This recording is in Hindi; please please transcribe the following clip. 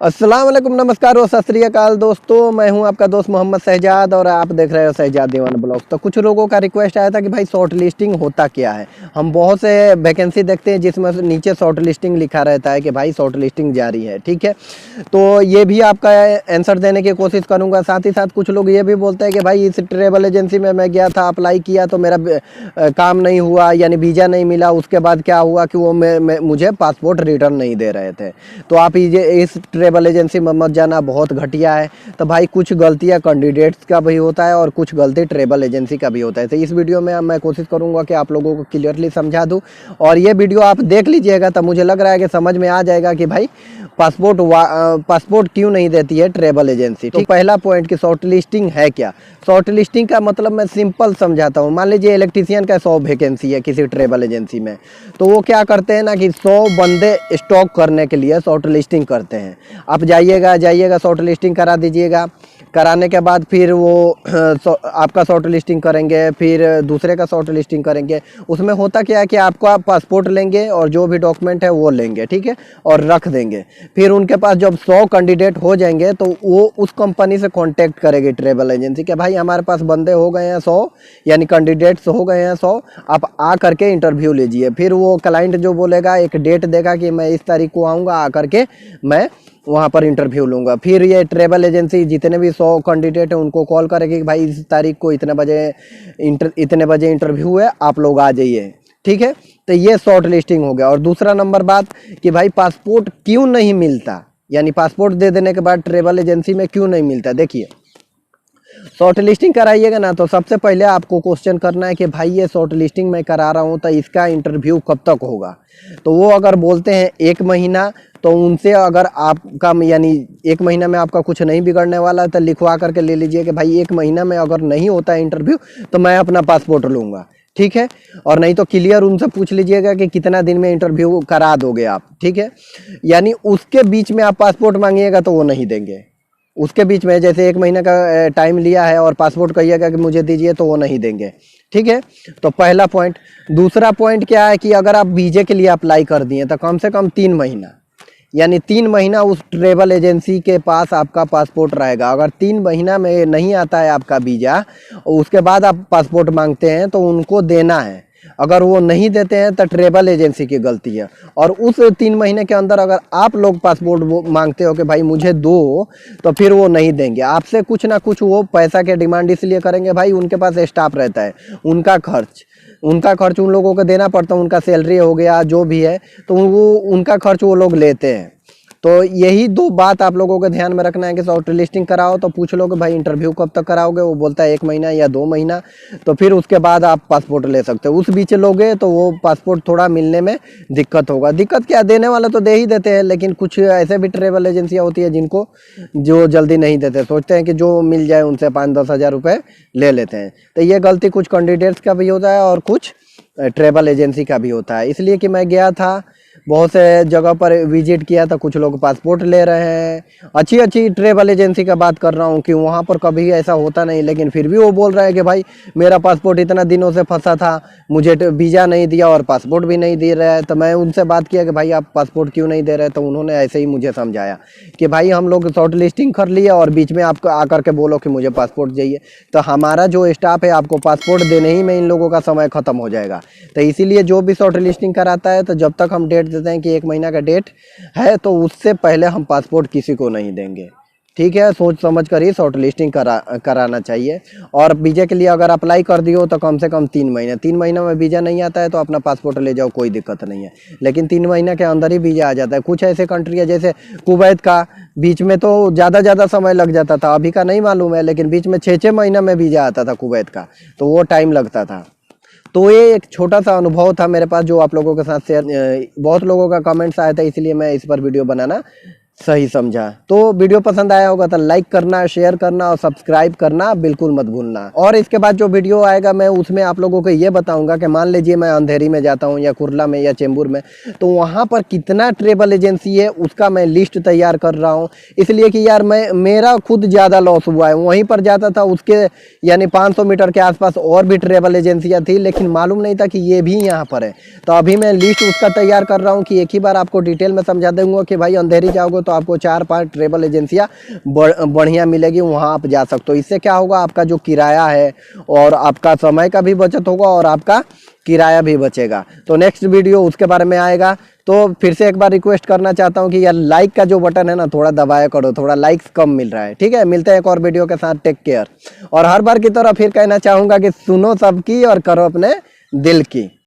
अस्सलाम वालेकुम, नमस्कार और सत श्री अकाल दोस्तों। मैं हूं आपका दोस्त मोहम्मद शहजाद और आप देख रहे हो शहजाद दीवान ब्लॉग। तो कुछ लोगों का रिक्वेस्ट आया था कि भाई शॉर्ट लिस्टिंग होता क्या है। हम बहुत से वैकेंसी देखते हैं जिसमें नीचे शॉर्ट लिस्टिंग लिखा रहता है कि भाई शॉर्ट लिस्टिंग जारी है, ठीक है। तो ये भी आपका आंसर देने की कोशिश करूँगा। साथ ही साथ कुछ लोग ये भी बोलते हैं कि भाई इस ट्रेवल एजेंसी में मैं गया था, अप्लाई किया तो मेरा काम नहीं हुआ, यानी वीज़ा नहीं मिला। उसके बाद क्या हुआ कि वो मुझे पासपोर्ट रिटर्न नहीं दे रहे थे। तो आप इस ट्रेवल एजेंसी में मत जाना, बहुत घटिया है। तो भाई कुछ गलतियां कैंडिडेट्स का भी होता है और कुछ गलती ट्रेवल एजेंसी का भी होता है। तो इस वीडियो में मैं कोशिश करूंगा कि आप लोगों को क्लियरली समझा दूं और ये वीडियो आप देख लीजिएगा तो मुझे लग रहा है कि समझ में आ जाएगा कि भाई पासपोर्ट क्यों नहीं देती है ट्रेवल एजेंसी। तो पहला पॉइंट कि शॉर्ट लिस्टिंग है क्या। शॉर्ट लिस्टिंग का मतलब मैं सिंपल समझाता हूँ। मान लीजिए इलेक्ट्रीशियन का 100 वैकेंसी है किसी ट्रेवल एजेंसी में, तो वो क्या करते हैं ना कि 100 बंदे स्टॉक करने के लिए शॉर्ट लिस्टिंग करते हैं। आप जाइएगा शॉर्ट लिस्टिंग करा दीजिएगा। कराने के बाद फिर वो आपका शॉर्ट लिस्टिंग करेंगे, फिर दूसरे का शॉर्ट लिस्टिंग करेंगे। उसमें होता क्या है कि आपका पासपोर्ट लेंगे और जो भी डॉक्यूमेंट है वो लेंगे, ठीक है, और रख देंगे। फिर उनके पास जब 100 कैंडिडेट हो जाएंगे तो वो उस कंपनी से कांटेक्ट करेगी ट्रेवल एजेंसी के भाई हमारे पास बंदे हो गए हैं 100, यानी कैंडिडेट्स हो गए हैं 100, आप आ करके इंटरव्यू लीजिए। फिर वो क्लाइंट जो बोलेगा, एक डेट देगा कि मैं इस तारीख को आऊँगा, आ करके मैं वहाँ पर इंटरव्यू लूँगा। फिर ये ट्रेवल एजेंसी जितने भी 100 कैंडिडेट हैं उनको कॉल करेगी कि भाई इस तारीख को इतने बजे इंटरव्यू है, आप लोग आ जाइए, ठीक है। तो ये शॉर्ट लिस्टिंग हो गया। और दूसरा नंबर बात कि भाई पासपोर्ट क्यों नहीं मिलता, यानी पासपोर्ट दे देने के बाद ट्रेवल एजेंसी में क्यों नहीं मिलता। देखिए, शॉर्ट लिस्टिंग कराइएगा ना तो सबसे पहले आपको क्वेश्चन करना है कि भाई ये शॉर्ट लिस्टिंग मैं करा रहा हूँ तो इसका इंटरव्यू कब तक होगा। तो वो अगर बोलते हैं 1 महीना, तो उनसे अगर आपका यानी 1 महीना में आपका कुछ नहीं बिगड़ने वाला है तो लिखवा करके ले लीजिए कि भाई 1 महीना में अगर नहीं होता है इंटरव्यू तो मैं अपना पासपोर्ट लूँगा, ठीक है। और नहीं तो क्लियर उनसे पूछ लीजिएगा कि कितना दिन में इंटरव्यू करा दोगे आप, ठीक है। यानी उसके बीच में आप पासपोर्ट मांगिएगा तो वो नहीं देंगे। उसके बीच में जैसे 1 महीने का टाइम लिया है और पासपोर्ट कहिएगा कि मुझे दीजिए तो वो नहीं देंगे, ठीक है। तो पहला पॉइंट। दूसरा पॉइंट क्या है कि अगर आप वीजे के लिए अप्लाई कर दिए तो कम से कम 3 महीना, यानी 3 महीना उस ट्रेवल एजेंसी के पास आपका पासपोर्ट रहेगा। अगर 3 महीना में नहीं आता है आपका वीज़ा और उसके बाद आप पासपोर्ट मांगते हैं तो उनको देना है। अगर वो नहीं देते हैं तो ट्रेवल एजेंसी की गलती है। और उस 3 महीने के अंदर अगर आप लोग पासपोर्ट मांगते हो कि भाई मुझे दो, तो फिर वो नहीं देंगे आपसे। कुछ ना कुछ वो पैसा के डिमांड इसलिए करेंगे, भाई उनके पास स्टाफ रहता है, उनका खर्च उन लोगों को देना पड़ता है। उनका सैलरी हो गया जो भी है, तो वो उनका खर्च वो लोग लेते हैं। तो यही 2 बात आप लोगों को ध्यान में रखना है कि शॉर्ट लिस्टिंग कराओ तो पूछ लो कि भाई इंटरव्यू कब तक कराओगे। वो बोलता है 1 महीना या 2 महीना, तो फिर उसके बाद आप पासपोर्ट ले सकते हो। उस बीच लोगे तो वो पासपोर्ट थोड़ा मिलने में दिक्कत होगा। दिक्कत क्या, देने वाले तो दे ही देते हैं, लेकिन कुछ ऐसे भी ट्रेवल एजेंसियाँ होती है जिनको जो जल्दी नहीं देते, सोचते हैं कि जो मिल जाए उनसे 5-10 हज़ार रुपये ले लेते हैं। तो ये गलती कुछ कैंडिडेट्स का भी होता है और कुछ ट्रेवल एजेंसी का भी होता है। इसलिए कि मैं गया था, बहुत से जगह पर विजिट किया था, कुछ लोग पासपोर्ट ले रहे हैं। अच्छी ट्रेवल एजेंसी का बात कर रहा हूँ कि वहाँ पर कभी ऐसा होता नहीं, लेकिन फिर भी वो बोल रहे हैं कि भाई मेरा पासपोर्ट इतना दिनों से फंसा था, मुझे वीज़ा नहीं दिया और पासपोर्ट भी नहीं दे रहा है। तो मैं उनसे बात किया कि भाई आप पासपोर्ट क्यों नहीं दे रहे, तो उन्होंने ऐसे ही मुझे समझाया कि भाई हम लोग शॉर्ट लिस्टिंग कर लिया और बीच में आप आकर के बोलो कि मुझे पासपोर्ट चाहिए, तो हमारा जो स्टाफ है आपको पासपोर्ट देने ही में इन लोगों का समय ख़त्म हो जाएगा। तो इसीलिए जो भी शॉर्ट लिस्टिंग कराता है तो जब तक हम डेट देते हैं कि 1 महीना का डेट है तो उससे पहले हम पासपोर्ट किसी को नहीं देंगे, ठीक है। सोच समझ कर ही शॉर्ट लिस्टिंग कराना चाहिए। और वीज़ा के लिए अगर अप्लाई कर दियो तो कम से कम 3 महीना में वीज़ा नहीं आता है तो अपना पासपोर्ट ले जाओ, कोई दिक्कत नहीं है। लेकिन 3 महीने के अंदर ही वीज़ा आ जाता है। कुछ ऐसे कंट्री है जैसे कुवैत का, बीच में तो ज़्यादा समय लग जाता था, अभी का नहीं मालूम है, लेकिन बीच में 6 महीना में वीज़ा आता था कुवैत का, तो वो टाइम लगता था। तो ये एक छोटा सा अनुभव था मेरे पास जो आप लोगों के साथ शेयर, बहुत लोगों का कमेंट्स आया था, इसलिए मैं इस पर वीडियो बनाना सही समझा। तो वीडियो पसंद आया होगा तो लाइक करना, शेयर करना और सब्सक्राइब करना बिल्कुल मत भूलना। और इसके बाद जो वीडियो आएगा मैं उसमें आप लोगों को ये बताऊंगा कि मान लीजिए मैं अंधेरी में जाता हूँ या कुर्ला में या चेंबूर में, तो वहाँ पर कितना ट्रेवल एजेंसी है उसका मैं लिस्ट तैयार कर रहा हूँ। इसलिए कि यार मेरा खुद ज़्यादा लॉस हुआ है। वहीं पर जाता था, उसके यानी 500 मीटर के आसपास और भी ट्रेवल एजेंसियाँ थी, लेकिन मालूम नहीं था कि ये भी यहाँ पर है। तो अभी मैं लिस्ट उसका तैयार कर रहा हूँ कि एक ही बार आपको डिटेल में समझा दूंगा कि भाई अंधेरी जाओगे तो आपको 4-5 ट्रैवल एजेंसियाँ बढ़िया मिलेगी, वहाँ आप जा सकते हो। इससे क्या होगा, आपका जो किराया है और आपका समय का भी बचत होगा और आपका किराया भी बचेगा। तो नेक्स्ट वीडियो उसके बारे में आएगा। तो फिर से एक बार रिक्वेस्ट करना चाहता हूँ कि यार लाइक का जो बटन है ना, थोड़ा दबाया करो, थोड़ा लाइक्स कम मिल रहा है। ठीक है, मिलते हैं एक और वीडियो के साथ। Take care. और हर बार की तरह फिर कहना चाहूँगा कि सुनो सबकी और करो अपने दिल की।